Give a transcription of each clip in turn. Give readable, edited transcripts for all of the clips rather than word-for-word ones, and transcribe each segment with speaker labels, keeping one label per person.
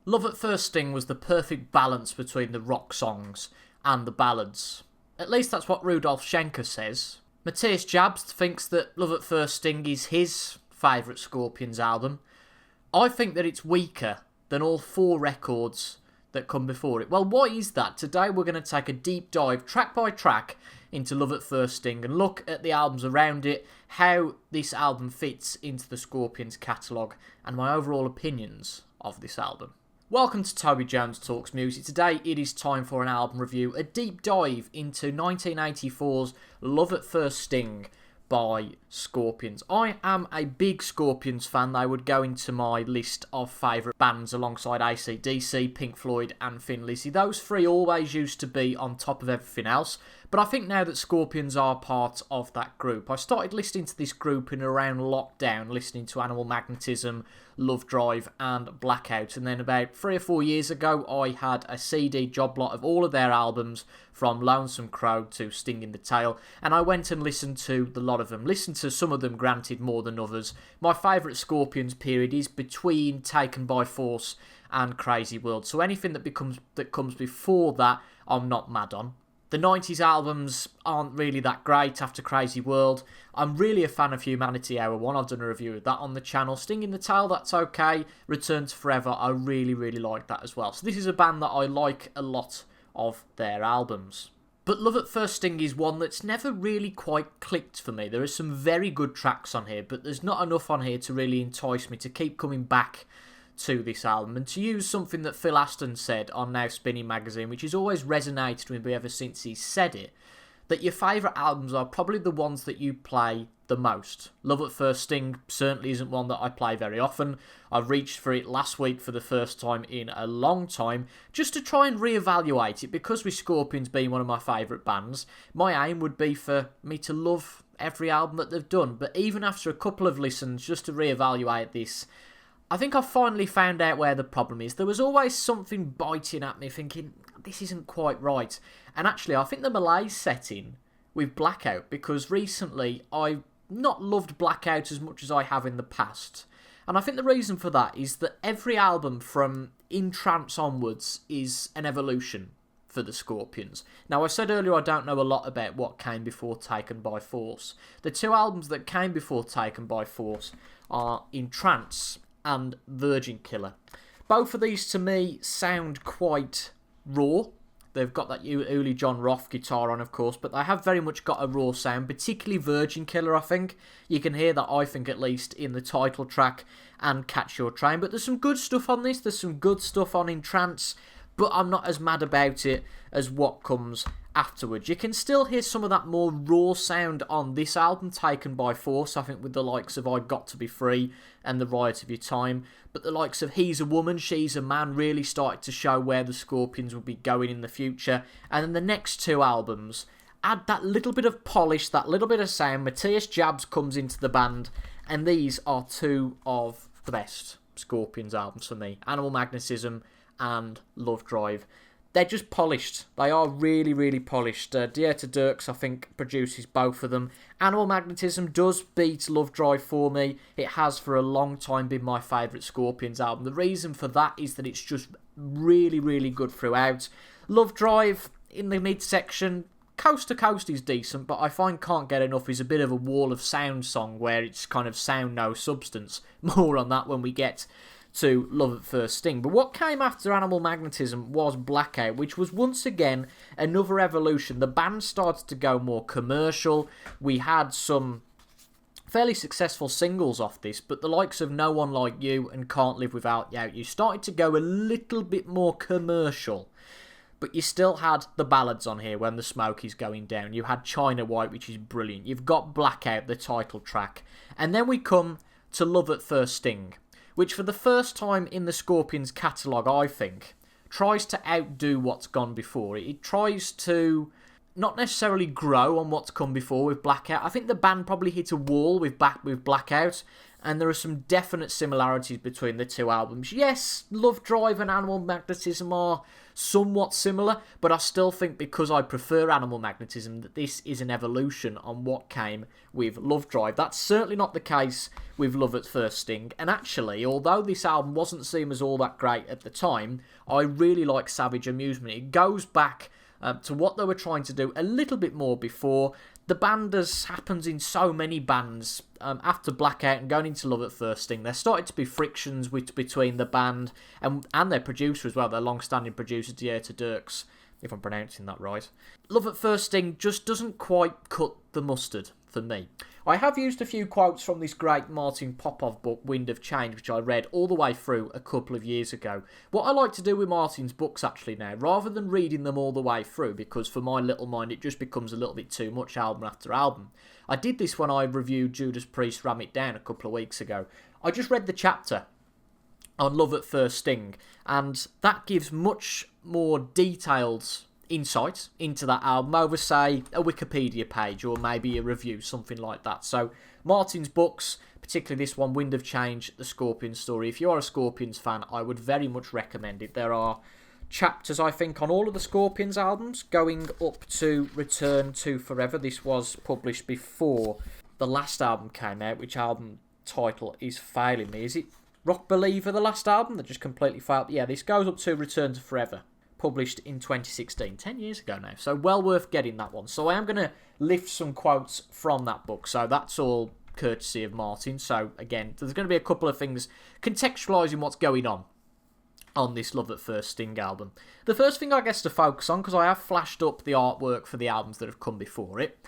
Speaker 1: Love at First Sting was the perfect balance between the rock songs and the ballads. At least that's what Rudolf Schenker says. Matthias Jabs thinks that Love at First Sting is his favourite Scorpions album. I think that it's weaker than all 4 records that come before it. Well, why is that? Today we're going to take a deep dive, track by track, into Love at First Sting and look at the albums around it, how this album fits into the Scorpions catalogue, and my overall opinions of this album. Welcome to Toby Jones Talks Music. Today it is time for an album review, a deep dive into 1984's Love at First Sting by Scorpions. I am a big Scorpions fan. They would go into my list of favourite bands alongside AC/DC, Pink Floyd and Thin Lizzy. Those 3 always used to be on top of everything else, but I think now that Scorpions are part of that group. I started listening to this group in around lockdown, listening to Animal Magnetism, Lovedrive and Blackout, and then about 3 or 4 years ago I had a CD job lot of all of their albums from Lonesome Crow to Sting in the Tail, and I went and listened to the lot of them. Listened to some of them, granted, more than others. My favourite Scorpions period is between Taken by Force and Crazy World, so anything that comes before that I'm not mad on. The 90s albums aren't really that great after Crazy World. I'm really a fan of Humanity Hour 1. I've done a review of that on the channel. Sting in the Tail, that's okay. Return to Forever, I really like that as well. So this is a band that I like a lot of their albums. But Love at First Sting is one that's never really quite clicked for me. There are some very good tracks on here, but there's not enough on here to really entice me to keep coming back to this album. And to use something that Phil Aston said on Now Spinning magazine, which has always resonated with me ever since he said it, that your favourite albums are probably the ones that you play the most. Love at First Sting certainly isn't one that I play very often. I reached for it last week for the first time in a long time, just to try and reevaluate it, because with Scorpions being one of my favourite bands, my aim would be for me to love every album that they've done. But even after a couple of listens, just to reevaluate this, I think I finally found out where the problem is. There was always something biting at me, thinking, this isn't quite right. And actually, I think the malaise set in with Blackout, because recently I've not loved Blackout as much as I have in the past. And I think the reason for that is that every album from In Trance onwards is an evolution for the Scorpions. Now, I said earlier I don't know a lot about what came before Taken by Force. The 2 albums that came before Taken by Force are In Trance and Virgin Killer. Both of these to me sound quite raw. They've got that early John Roth guitar on, of course, but they have very much got a raw sound, particularly Virgin Killer, I think. You can hear that, I think, at least in the title track and Catch Your Train. But there's some good stuff on this. There's some good stuff on In Trance, but I'm not as mad about it as what comes afterwards. You can still hear some of that more raw sound on this album, Taken by Force, I think, with the likes of I Got to Be Free and The Riot of Your Time. But the likes of He's a Woman, She's a Man really started to show where the Scorpions would be going in the future. And then the next 2 albums add that little bit of polish, that little bit of sound. Matthias Jabs comes into the band, and these are 2 of the best Scorpions albums for me. Animal Magnetism and Lovedrive. They're just polished. They are really polished. Dieter Dierks, I think, produces both of them. Animal Magnetism does beat Lovedrive for me. It has for a long time been my favourite Scorpions album. The reason for that is that it's just really good throughout. Lovedrive, in the mid-section, coast to coast is decent, but I find Can't Get Enough is a bit of a wall of sound song where it's kind of sound no substance. More on that when we get to Love at First Sting. But what came after Animal Magnetism was Blackout, which was once again another evolution. The band started to go more commercial. We had some fairly successful singles off this, but the likes of No One Like You and Can't Live Without You started to go a little bit more commercial. But you still had the ballads on here, When the Smoke is Going Down. You had China White, which is brilliant. You've got Blackout, the title track. And then we come to Love at First Sting, which for the first time in the Scorpions catalogue, I think, tries to outdo what's gone before. It tries to not necessarily grow on what's come before with Blackout. I think the band probably hit a wall with Blackout, and there are some definite similarities between the two albums. Yes, Lovedrive and Animal Magnetism are somewhat similar, but I still think because I prefer Animal Magnetism that this is an evolution on what came with Lovedrive. That's certainly not the case with Love at First Sting, and actually, although this album wasn't seen as all that great at the time, I really like Savage Amusement. It goes back to what they were trying to do a little bit more before. The band, as happens in so many bands, after Blackout and going into Love at First Sting, there started to be frictions between the band and their producer as well, their long-standing producer, Dieter Dirks, if I'm pronouncing that right. Love at First Sting just doesn't quite cut the mustard for me. I have used a few quotes from this great Martin Popoff book, Wind of Change, which I read all the way through a couple of years ago. What I like to do with Martin's books actually now, rather than reading them all the way through, because for my little mind it just becomes a little bit too much album after album. I did this when I reviewed Judas Priest Ram It Down a couple of weeks ago. I just read the chapter on Love at First Sting, and that gives much more detailed insight into that album over, say, a Wikipedia page or maybe a review, something like that. So Martin's books, particularly this one, Wind of Change, The Scorpions Story, if you're a Scorpions fan, I would very much recommend it. There are chapters, I think, on all of the Scorpions albums, going up to Return to Forever. This was published before the last album came out, which album title is failing me. Is it Rock Believer, the last album that just completely failed? Yeah, this goes up to Return to Forever, published in 2016, 10 years ago now, so well worth getting that one. So I am going to lift some quotes from that book, so that's all courtesy of Martin. So again, there's going to be a couple of things contextualising what's going on this Love at First Sting album. The first thing I guess to focus on, because I have flashed up the artwork for the albums that have come before it,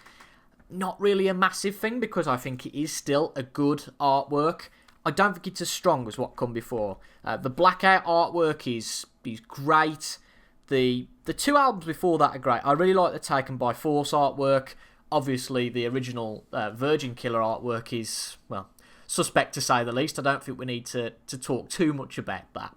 Speaker 1: not really a massive thing because I think it is still a good artwork. I don't think it's as strong as what come before. The Blackout artwork is great. The two albums before that are great. I really like the Taken by Force artwork. Obviously, the original Virgin Killer artwork is, well, suspect to say the least. I don't think we need to talk too much about that.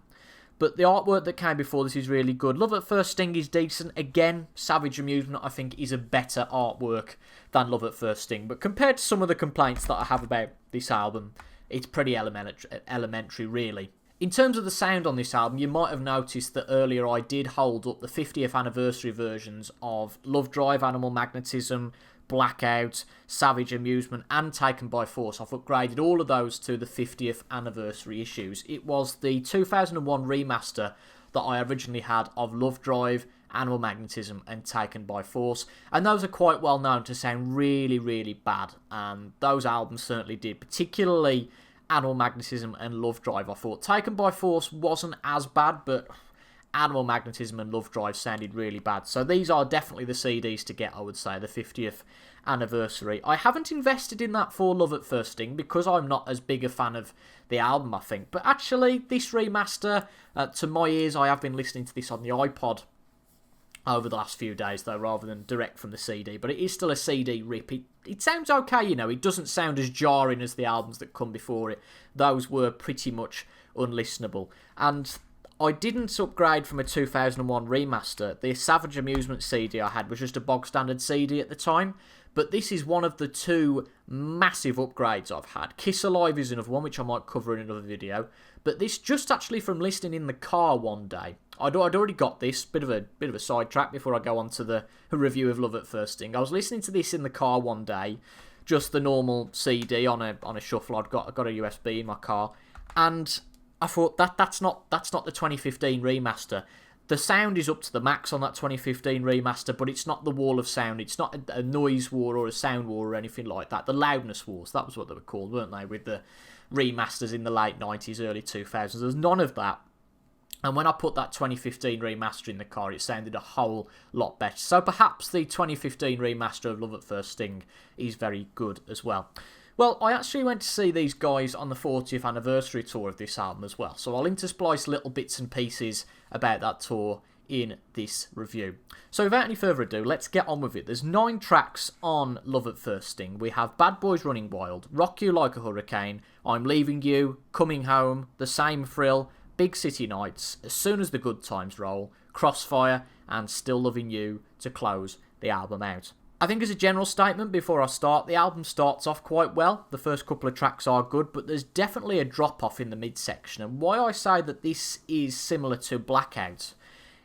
Speaker 1: But the artwork that came before this is really good. Love at First Sting is decent. Again, Savage Amusement, I think, is a better artwork than Love at First Sting. But compared to some of the complaints that I have about this album, it's pretty elementary, really. In terms of the sound on this album, you might have noticed that earlier I did hold up the 50th anniversary versions of Lovedrive, Animal Magnetism, Blackout, Savage Amusement and Taken by Force. I've upgraded all of those to the 50th anniversary issues. It was the 2001 remaster that I originally had of Lovedrive, Animal Magnetism and Taken by Force, and those are quite well known to sound really, really bad, and those albums certainly did, particularly Animal Magnetism and Lovedrive. I thought Taken by Force wasn't as bad, but Animal Magnetism and Lovedrive sounded really bad. So these are definitely the CDs to get, I would say, the 50th anniversary. I haven't invested in that for Love at First Sting because I'm not as big a fan of the album, I think. But actually, this remaster, to my ears, I have been listening to this on the iPod over the last few days, though, rather than direct from the CD. But it is still a CD rip. It sounds okay, you know. It doesn't sound as jarring as the albums that come before it. Those were pretty much unlistenable. And I didn't upgrade from a 2001 remaster. The Savage Amusement CD I had was just a bog standard CD at the time. But this is one of the two massive upgrades I've had. Kiss Alive is another one, which I might cover in another video. But this just actually from listening in the car one day. I'd already got this, bit of a sidetrack before I go on to the review of Love at First Sting. I was listening to this in the car one day, just the normal CD on a shuffle. I got a USB in my car, and I thought that's not the 2015 remaster. The sound is up to the max on that 2015 remaster, but it's not the wall of sound. It's not a noise war or a sound war or anything like that. The loudness wars, that was what they were called, weren't they, with the remasters in the late 90s, early 2000s. There's none of that. And when I put that 2015 remaster in the car, it sounded a whole lot better. So perhaps the 2015 remaster of Love at First Sting is very good as well. Well, I actually went to see these guys on the 40th anniversary tour of this album as well. So I'll intersplice little bits and pieces about that tour in this review. So without any further ado, let's get on with it. There's 9 tracks on Love at First Sting. We have Bad Boys Running Wild, Rock You Like a Hurricane, I'm Leaving You, Coming Home, The Same Thrill, Big City Nights, As Soon as the Good Times Roll, Crossfire, and Still Loving You to close the album out. I think as a general statement before I start, the album starts off quite well. The first couple of tracks are good, but there's definitely a drop-off in the midsection. And why I say that this is similar to Blackout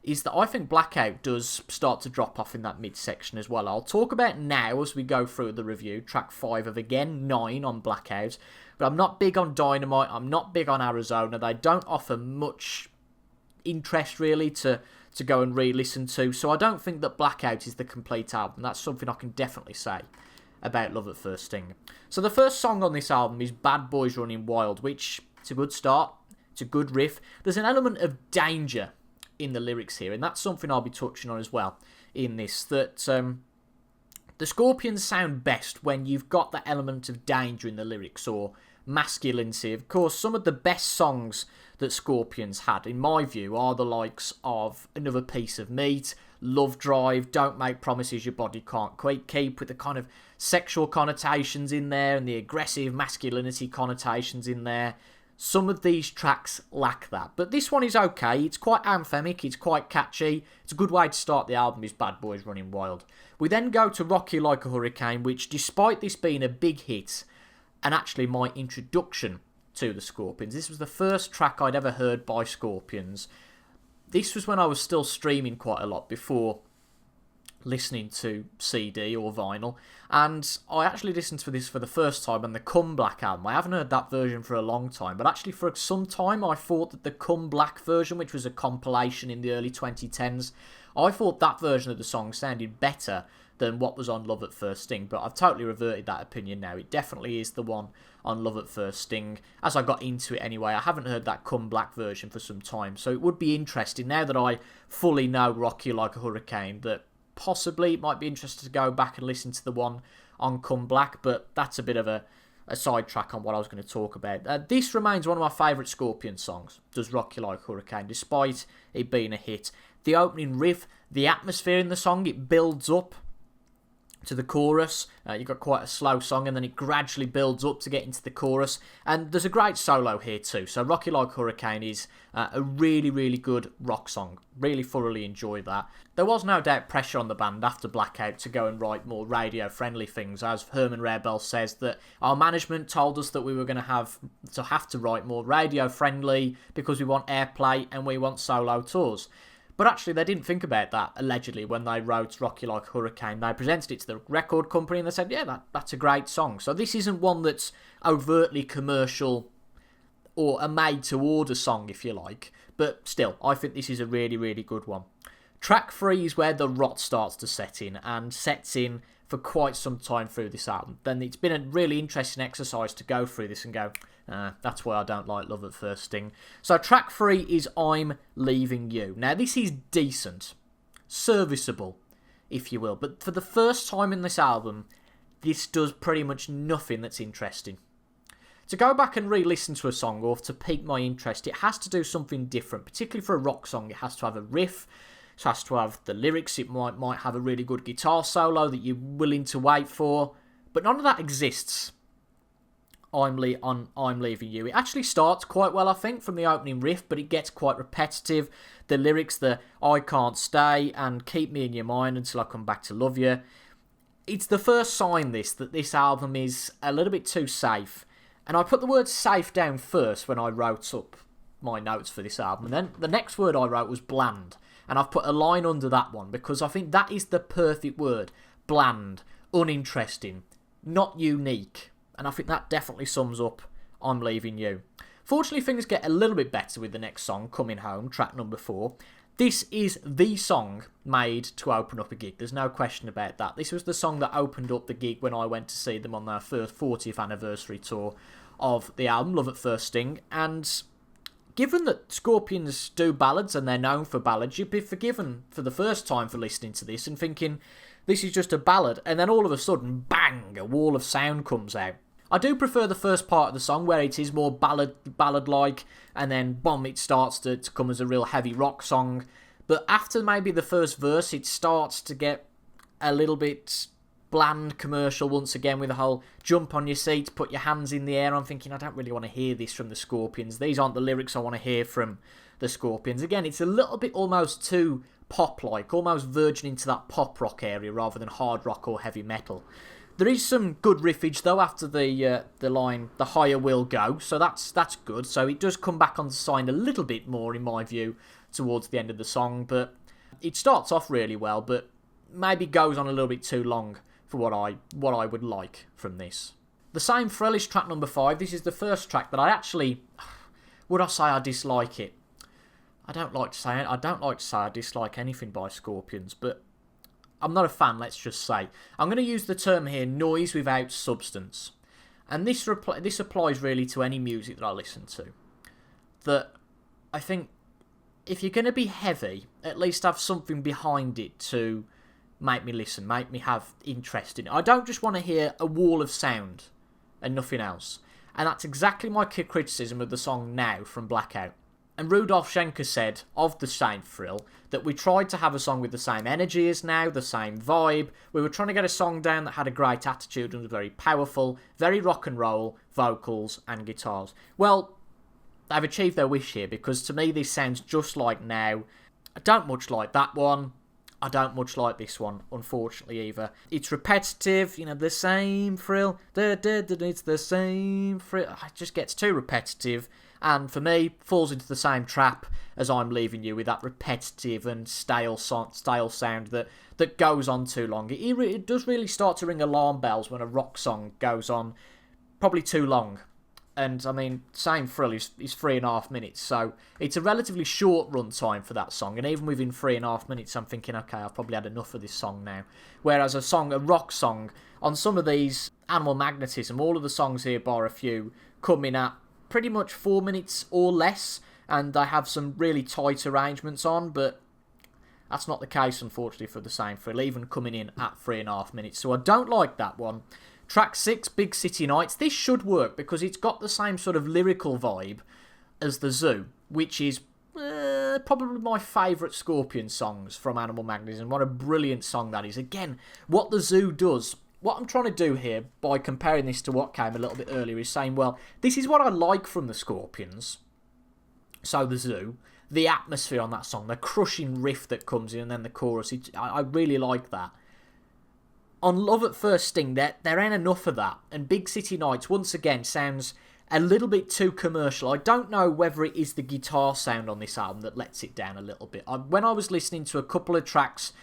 Speaker 1: is that I think Blackout does start to drop off in that midsection as well. I'll talk about now as we go through the review. Track 5 of, again, 9 on Blackout. But I'm not big on Dynamite, I'm not big on Arizona. They don't offer much interest, really, to go and re-listen to. So I don't think that Blackout is the complete album. That's something I can definitely say about Love at First Sting. So the first song on this album is Bad Boys Running Wild, which, it's a good start. It's a good riff. There's an element of danger in the lyrics here, and that's something I'll be touching on as well in this, that the Scorpions sound best when you've got that element of danger in the lyrics, or masculinity. Of course, some of the best songs that Scorpions had, in my view, are the likes of Another Piece of Meat, Lovedrive, Don't Make Promises Your Body Can't Quite Keep, with the kind of sexual connotations in there and the aggressive masculinity connotations in there. Some of these tracks lack that, but this one is okay. It's quite anthemic, it's quite catchy. It's a good way to start the album, is Bad Boys Running Wild. We then go to Rock You Like a Hurricane, which, despite this being a big hit, and actually my introduction to the Scorpions, this was the first track I'd ever heard by Scorpions. This was when I was still streaming quite a lot, before listening to CD or vinyl, and I actually listened to this for the first time on the Come Black album. I haven't heard that version for a long time, but actually for some time I thought that the Come Black version, which was a compilation in the early 2010s, I thought that version of the song sounded better than what was on Love at First Sting, but I've totally reverted that opinion now. It definitely is the one on Love at First Sting. As I got into it anyway, I haven't heard that Come Black version for some time, so it would be interesting, now that I fully know Rock You Like a Hurricane, that possibly it might be interesting to go back and listen to the one on Come Black, but that's a bit of a sidetrack on what I was going to talk about. This remains one of my favourite Scorpion songs, does Rock You Like a Hurricane, despite it being a hit. The opening riff, the atmosphere in the song, it builds up to the chorus. You've got quite a slow song, and then it gradually builds up to get into the chorus, and there's a great solo here too. So Rock You Like a Hurricane is a really, really good rock song. Really thoroughly enjoy that. There was no doubt pressure on the band after Blackout to go and write more radio-friendly things, as Herman Rarebell says, that our management told us that we were going to have to write more radio-friendly because we want airplay and we want solo tours. But actually, they didn't think about that, allegedly, when they wrote Rock You Like a Hurricane. They presented it to the record company and they said, yeah, that's a great song. So this isn't one that's overtly commercial or a made-to-order song, if you like. But still, I think this is a really, really good one. Track 3 is where the rot starts to set in, and sets in for quite some time through this album. Then it's been a really interesting exercise to go through this and go, that's why I don't like Love at First Sting. So track 3 is I'm Leaving You. Now this is decent, serviceable, if you will, but for the first time in this album, this does pretty much nothing that's interesting. To go back and re-listen to a song, or to pique my interest, it has to do something different, particularly for a rock song. It has to have a riff, it has to have the lyrics, it might have a really good guitar solo that you're willing to wait for, but none of that exists. I'm Leaving You. It actually starts quite well, I think, from the opening riff, but it gets quite repetitive. The lyrics, the I can't stay and keep me in your mind until I come back to love you. It's the first sign that this album is a little bit too safe. And I put the word safe down first when I wrote up my notes for this album. And then the next word I wrote was bland. And I've put a line under that one because I think that is the perfect word. Bland, uninteresting, not unique. And I think that definitely sums up I'm Leaving You. Fortunately, things get a little bit better with the next song, Coming Home, track number 4. This is the song made to open up a gig. There's no question about that. This was the song that opened up the gig when I went to see them on their first 40th anniversary tour of the album, Love at First Sting. And given that Scorpions do ballads and they're known for ballads, you'd be forgiven for the first time for listening to this and thinking, this is just a ballad. And then all of a sudden, bang, a wall of sound comes out. I do prefer the first part of the song where it is more ballad-like, and then boom, it starts to come as a real heavy rock song. But after maybe the first verse, it starts to get a little bit bland, commercial once again, with the whole jump on your seat, put your hands in the air. I'm thinking, I don't really want to hear this from the Scorpions. These aren't the lyrics I want to hear from the Scorpions. Again, it's a little bit almost too pop-like, almost verging into that pop rock area rather than hard rock or heavy metal. There is some good riffage though after the line, "the higher will go," so that's good. So it does come back on side a little bit more, in my view, towards the end of the song, but it starts off really well, but maybe goes on a little bit too long for what I would like from this. The Same Thrill is track number 5. This is the first track that I actually, would I say I dislike it? I don't like to say I dislike anything by Scorpions, but I'm not a fan, let's just say. I'm going to use the term here, noise without substance. And this applies really to any music that I listen to. That I think if you're going to be heavy, at least have something behind it to make me listen, make me have interest in it. I don't just want to hear a wall of sound and nothing else. And that's exactly my criticism of the song Now from Blackout. And Rudolf Schenker said of The Same Thrill that we tried to have a song with the same energy as Now, the same vibe. We were trying to get a song down that had a great attitude and was very powerful, very rock and roll, vocals and guitars. Well, they've achieved their wish here, because to me this sounds just like Now. I don't much like that one. I don't much like this one, unfortunately, either. It's repetitive, the same thrill. It's the same thrill. It just gets too repetitive. And for me, falls into the same trap as I'm Leaving You, with that repetitive and stale sound that goes on too long. It does really start to ring alarm bells when a rock song goes on probably too long. And, I mean, Same Thrill is 3.5 minutes, so it's a relatively short run time for that song. And even within 3.5 minutes, I'm thinking, okay, I've probably had enough of this song now. Whereas a rock song, on some of these, Animal Magnetism, all of the songs here, bar a few, come in at pretty much 4 minutes or less, and they have some really tight arrangements on, but that's not the case, unfortunately, for The Same Thrill, even coming in at 3.5 minutes. So I don't like that one. Track 6, Big City Nights. This should work because it's got the same sort of lyrical vibe as The Zoo, which is probably my favourite Scorpion songs from Animal Magnetism. What a brilliant song that is. Again, what The Zoo does, what I'm trying to do here by comparing this to what came a little bit earlier is saying, well, this is what I like from the Scorpions. So The Zoo, the atmosphere on that song, the crushing riff that comes in and then the chorus, I really like that. On Love at First Sting, there ain't enough of that. And Big City Nights, once again, sounds a little bit too commercial. I don't know whether it is the guitar sound on this album that lets it down a little bit. When I was listening to a couple of tracks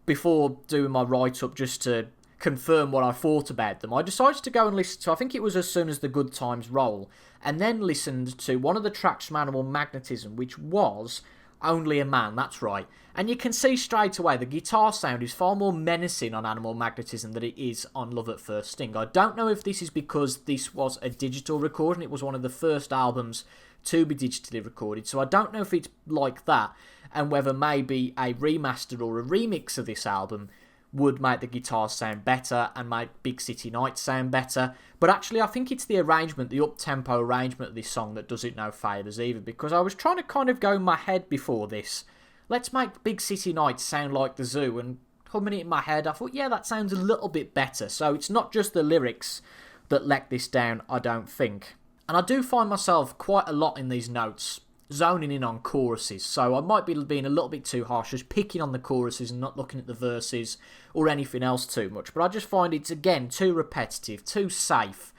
Speaker 1: before doing my write-up just to confirm what I thought about them, I decided to go and listen to, I think it was As Soon as the Good Times Roll, and then listened to one of the tracks from Animal Magnetism, which was Only a Man, that's right. And you can see straight away the guitar sound is far more menacing on Animal Magnetism than it is on Love at First Sting. I don't know if this is because this was a digital recording. It was one of the first albums to be digitally recorded, so I don't know if it's like that, and whether maybe a remaster or a remix of this album would make the guitar sound better and make Big City Nights sound better. But actually, I think it's the arrangement, the up-tempo arrangement of this song that does it no favours either, because I was trying to kind of go in my head before this, let's make Big City Nights sound like The Zoo, and humming it in my head, I thought, yeah, that sounds a little bit better. So it's not just the lyrics that let this down, I don't think. And I do find myself quite a lot in these notes zoning in on choruses, so I might be being a little bit too harsh, just picking on the choruses and not looking at the verses or anything else too much. But I just find it's, again, too repetitive, too safe,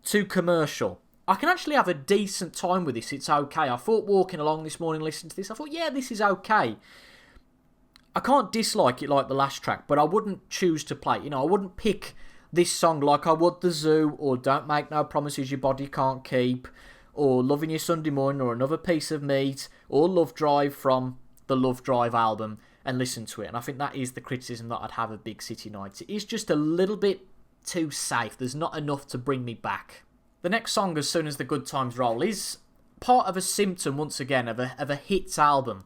Speaker 1: too commercial. I can actually have a decent time with this, it's okay. I thought walking along this morning listening to this, I thought, yeah, this is okay. I can't dislike it like the last track, but I wouldn't choose to play it. I wouldn't pick this song like I would The Zoo, or Don't Make No Promises Your Body Can't Keep, or Loving You Sunday Morning, or Another Piece of Meat, or Lovedrive from the Lovedrive album, and listen to it. And I think that is the criticism that I'd have of Big City Nights. It is just a little bit too safe. There's not enough to bring me back. The next song, As Soon as the Good Times Roll, is part of a symptom, once again, of a hits album.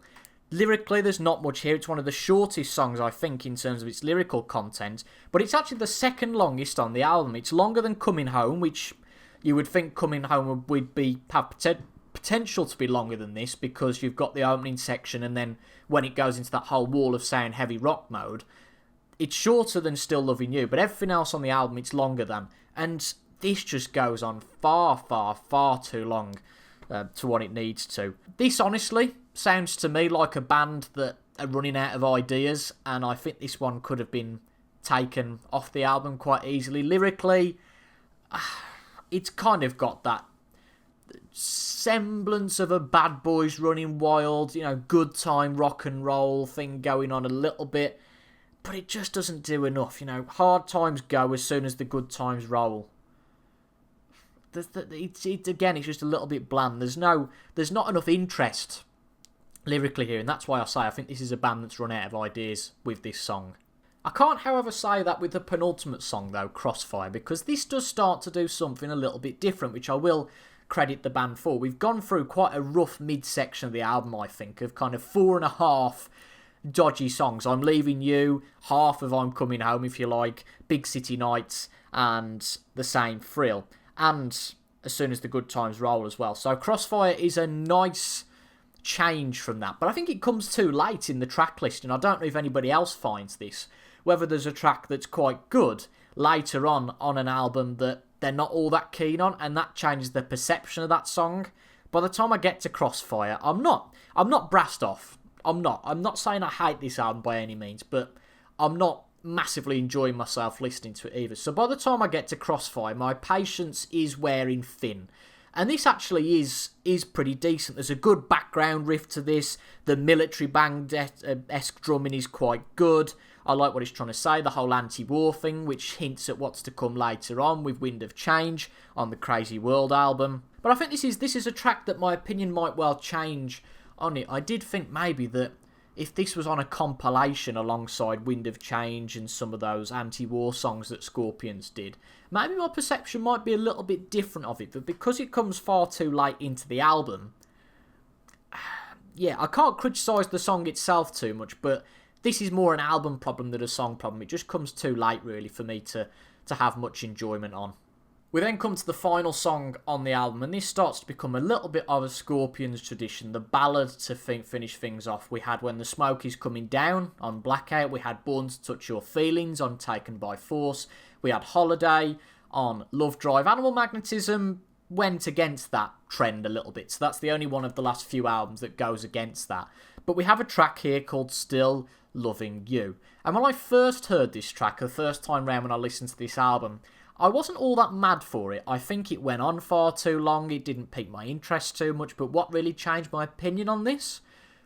Speaker 1: Lyrically, there's not much here. It's one of the shortest songs, I think, in terms of its lyrical content, but it's actually the second longest on the album. It's longer than Coming Home, which you would think Coming Home would have potential to be longer than this, because you've got the opening section, and then when it goes into that whole wall of sound heavy rock mode, it's shorter than Still Loving You, but everything else on the album it's longer than, and this just goes on far, far, far too long. to what it needs to. This honestly sounds to me like a band that are running out of ideas, and I think this one could have been taken off the album quite easily. Lyrically, it's kind of got that semblance of a Bad Boys Running Wild, good time rock and roll thing going on a little bit, but it just doesn't do enough. Hard times go as soon as the good times roll. Again, it's just a little bit bland. There's not enough interest lyrically here, and that's why I say I think this is a band that's run out of ideas with this song. I can't, however, say that with the penultimate song, though, Crossfire, because this does start to do something a little bit different, which I will credit the band for. We've gone through quite a rough mid-section of the album, I think, of kind of 4.5 dodgy songs. I'm Leaving You, half of I'm Coming Home, if you like, Big City Nights, and The Same Thrill, and As Soon as the Good Times Roll as well. So Crossfire is a nice change from that, but I think it comes too late in the track list, and I don't know if anybody else finds this, whether there's a track that's quite good later on an album that they're not all that keen on, and that changes the perception of that song. By the time I get to Crossfire, I'm not brassed off. I'm not saying I hate this album by any means, but I'm not massively enjoying myself listening to it either. So by the time I get to Crossfire, my patience is wearing thin. And this actually is pretty decent. There's a good background riff to this. The military band-esque drumming is quite good. I like what it's trying to say, the whole anti-war thing, which hints at what's to come later on with Wind of Change on the Crazy World album. But I think this is a track that my opinion might well change on it. I did think maybe that if this was on a compilation alongside Wind of Change and some of those anti-war songs that Scorpions did, maybe my perception might be a little bit different of it. But because it comes far too late into the album, yeah, I can't criticise the song itself too much, but this is more an album problem than a song problem. It just comes too late, really, for me to have much enjoyment on. We then come to the final song on the album, and this starts to become a little bit of a Scorpions tradition. The ballad to finish things off. We had When the Smoke Is Coming Down on Blackout. We had Born to Touch Your Feelings on Taken by Force. We had Holiday on Lovedrive. Animal Magnetism went against that trend a little bit, so that's the only one of the last few albums that goes against that. But we have a track here called Still Loving You. And when I first heard this track, the first time round when I listened to this album, I wasn't all that mad for it. I think it went on far too long, it didn't pique my interest too much, but what really changed my opinion on this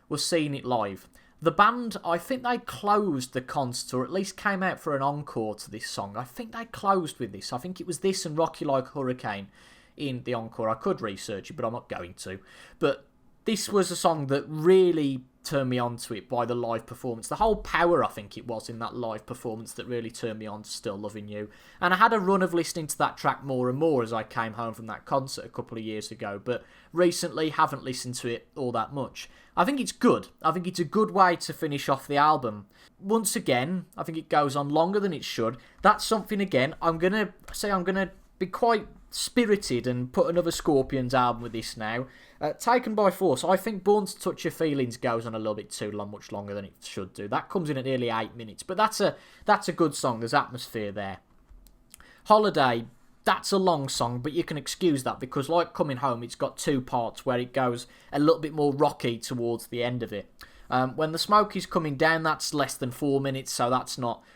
Speaker 1: was seeing it live. The band, I think they closed the concert, or at least came out for an encore to this song. I think they closed with this. I think it was this and Rocky Like Hurricane in the encore. I could research it, but I'm not going to. But this was a song that really turned me on to it by the live performance. The whole power, I think it was, in that live performance that really turned me on to Still Loving You. And I had a run of listening to that track more and more as I came home from that concert a couple of years ago, but recently haven't listened to it all that much. I think it's good. I think it's a good way to finish off the album. Once again, I think it goes on longer than it should. That's something, again, I'm going to be quite spirited and put another Scorpions album with this now. Taken by Force, I think Born to Touch Your Feelings goes on a little bit too long, much longer than it should do. That comes in at nearly 8 minutes, but that's a good song. There's atmosphere there. Holiday, that's a long song, but you can excuse that because, like Coming Home, it's got 2 parts where it goes a little bit more rocky towards the end of it. When the Smoke Is Coming Down, that's less than 4 minutes, so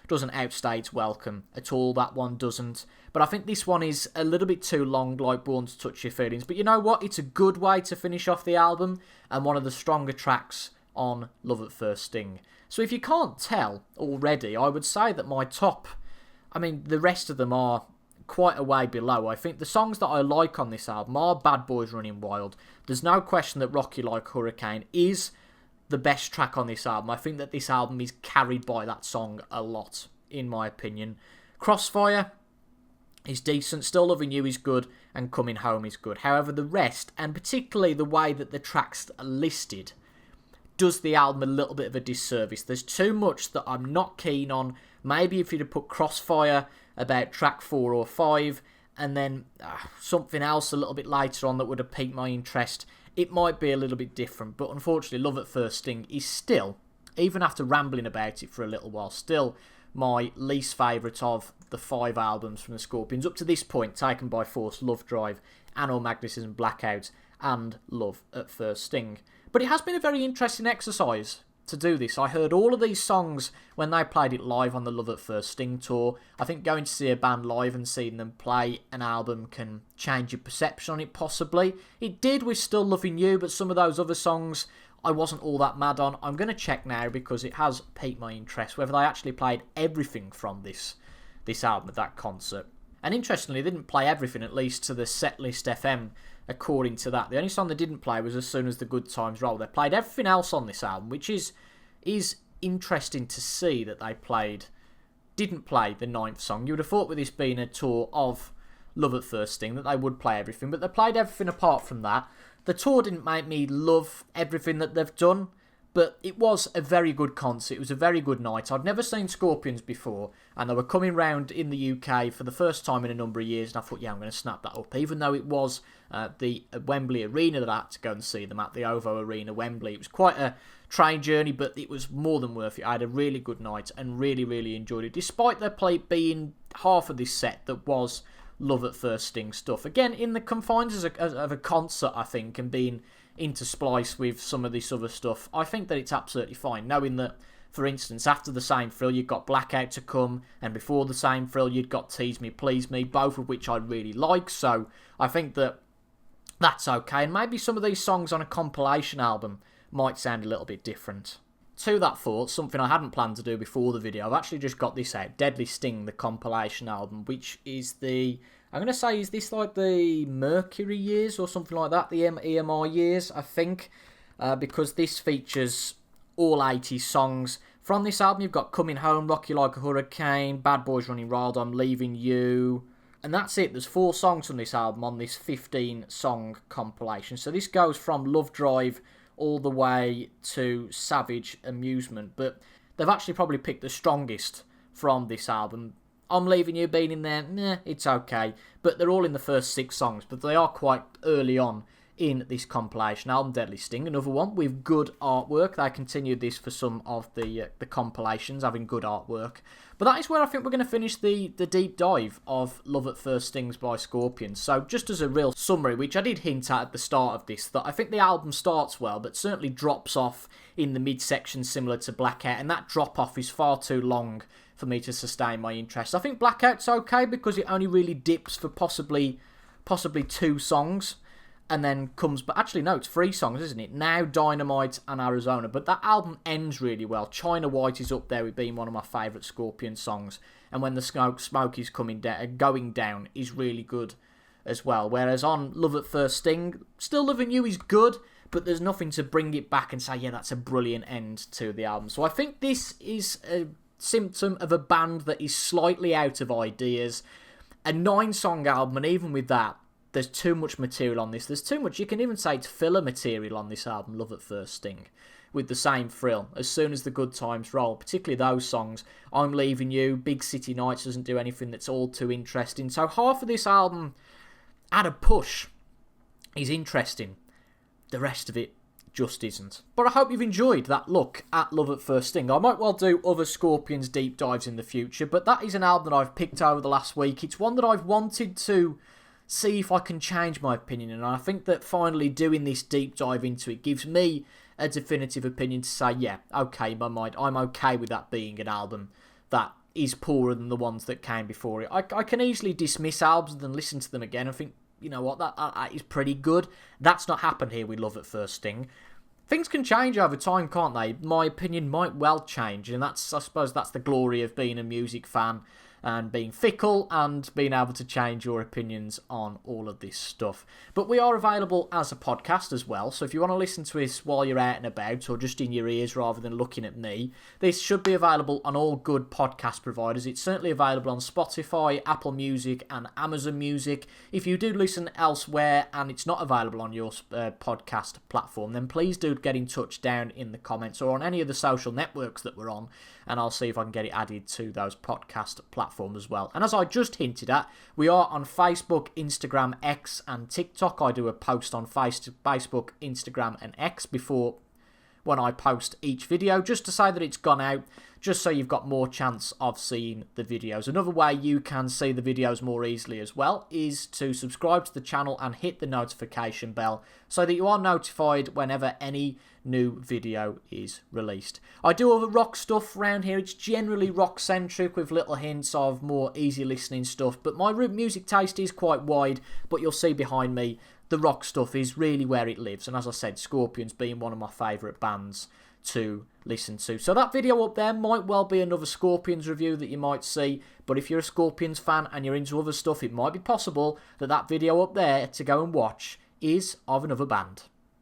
Speaker 1: doesn't outstay its welcome at all. That one doesn't. But I think this one is a little bit too long, like Born to Touch Your Feelings. But you know what? It's a good way to finish off the album, and one of the stronger tracks on Love at First Sting. So if you can't tell already, I would say that my top, the rest of them are quite a way below. I think the songs that I like on this album are Bad Boys Running Wild. There's no question that Rocky Like Hurricane is the best track on this album. I think that this album is carried by that song a lot, in my opinion. Crossfire is decent, Still Loving You is good, and Coming Home is good. However, the rest, and particularly the way that the tracks are listed, does the album a little bit of a disservice. There's too much that I'm not keen on. Maybe if you'd have put Crossfire about track 4 or 5, and then something else a little bit later on that would have piqued my interest, it might be a little bit different. But unfortunately, Love at First Sting is still, even after rambling about it for a little while, still my least favourite of the 5 albums from the Scorpions. Up to this point, Taken by Force, Lovedrive, Animal Magnetism and Blackout, and Love at First Sting. But it has been a very interesting exercise to do this. I heard all of these songs when they played it live on the Love at First Sting tour. I think going to see a band live and seeing them play an album can change your perception on it, possibly. It did with Still Loving You, but some of those other songs I wasn't all that mad on. I'm going to check now because it has piqued my interest whether they actually played everything from this album at that concert. And interestingly, they didn't play everything, at least to the Setlist FM, according to that. The only song they didn't play was As Soon as the Good Times Roll. They played everything else on this album, which is interesting to see that they didn't play the 9th song. You would have thought with this being a tour of Love at First Sting that they would play everything, but they played everything apart from that. The tour didn't make me love everything that they've done, but it was a very good concert. It was a very good night. I'd never seen Scorpions before, and they were coming round in the UK for the first time in a number of years, and I thought, yeah, I'm going to snap that up. Even though it was the Wembley Arena that I had to go and see them at, the OVO Arena, Wembley. It was quite a train journey, but it was more than worth it. I had a really good night and really, really enjoyed it, despite there being half of this set that was Love at First Sting stuff. Again, in the confines of a concert, I think, and being interspliced with some of this other stuff, I think that it's absolutely fine, knowing that, for instance, after The Same Thrill you've got Blackout to come, and before The Same Thrill you'd got Tease Me Please Me, both of which I really like, so I think that that's okay, and maybe some of these songs on a compilation album might sound a little bit different. To that thought, something I hadn't planned to do before the video, I've actually just got this out, Deadly Sting, the compilation album, which is I'm going to say, is this like the Mercury Years or something like that? The EMI Years, I think. Because this features all 80 songs. From this album, you've got Coming Home, Rock You Like a Hurricane, Bad Boys Running Wild, I'm Leaving You. And that's it. There's 4 songs from this album on this 15-song compilation. So this goes from Lovedrive all the way to Savage Amusement. But they've actually probably picked the strongest from this album. I'm Leaving You being in there, it's okay. But they're all in the first 6 songs, but they are quite early on in this compilation album, Deadly Sting. Another one with good artwork. They continued this for some of the compilations, having good artwork. But that is where I think we're going to finish the deep dive of Love at First Stings by Scorpions. So just as a real summary, which I did hint at the start of this, that I think the album starts well, but certainly drops off in the midsection similar to Blackout, and that drop-off is far too long for me to sustain my interest. I think Blackout's okay because it only really dips for possibly 2 songs and then comes... But actually, no, it's 3 songs, isn't it? Now, Dynamite and Arizona. But that album ends really well. China White is up there with being one of my favourite Scorpion songs. And When the Smoke is Going Down is really good as well. Whereas on Love at First Sting, Still Loving You is good, but there's nothing to bring it back and say, yeah, that's a brilliant end to the album. So I think this is a symptom of a band that is slightly out of ideas. A 9-song album, and even with that, there's too much material on this. There's too much, you can even say it's filler material on this album, Love at First Sting, with The Same Thrill, As Soon as the Good Times Roll, particularly those songs. I'm Leaving You, Big City Nights doesn't do anything that's all too interesting. So half of this album, at a push, is interesting. The rest of it just isn't. But I hope you've enjoyed that look at Love at First Sting. I might well do other Scorpions deep dives in the future, but that is an album that I've picked over the last week. It's one that I've wanted to see if I can change my opinion, and I think that finally doing this deep dive into it gives me a definitive opinion to say, yeah, okay, in my mind, I'm okay with that being an album that is poorer than the ones that came before it. I can easily dismiss albums and listen to them again and think, you know what, that is pretty good. That's not happened here with Love at First Sting. Things can change over time, can't they? My opinion might well change, and I suppose that's the glory of being a music fan and being fickle and being able to change your opinions on all of this stuff. But we are available as a podcast as well, so if you want to listen to us while you're out and about or just in your ears rather than looking at me, this should be available on all good podcast providers. It's certainly available on Spotify, Apple Music and Amazon Music. If you do listen elsewhere and it's not available on your podcast platform, then please do get in touch down in the comments or on any of the social networks that we're on, and I'll see if I can get it added to those podcast platforms as well. And as I just hinted at, we are on Facebook, Instagram, X and TikTok. I do a post on Facebook, Instagram and X before when I post each video, just to say that it's gone out, just so you've got more chance of seeing the videos. Another way you can see the videos more easily as well is to subscribe to the channel and hit the notification bell so that you are notified whenever any new video is released. I do other rock stuff around here. It's generally rock centric with little hints of more easy listening stuff, but my music taste is quite wide. But you'll see behind me, the rock stuff is really where it lives, and as I said, Scorpions being one of my favourite bands to listen to. So that video up there might well be another Scorpions review that you might see, but if you're a Scorpions fan and you're into other stuff, it might be possible that that video up there to go and watch is of another band.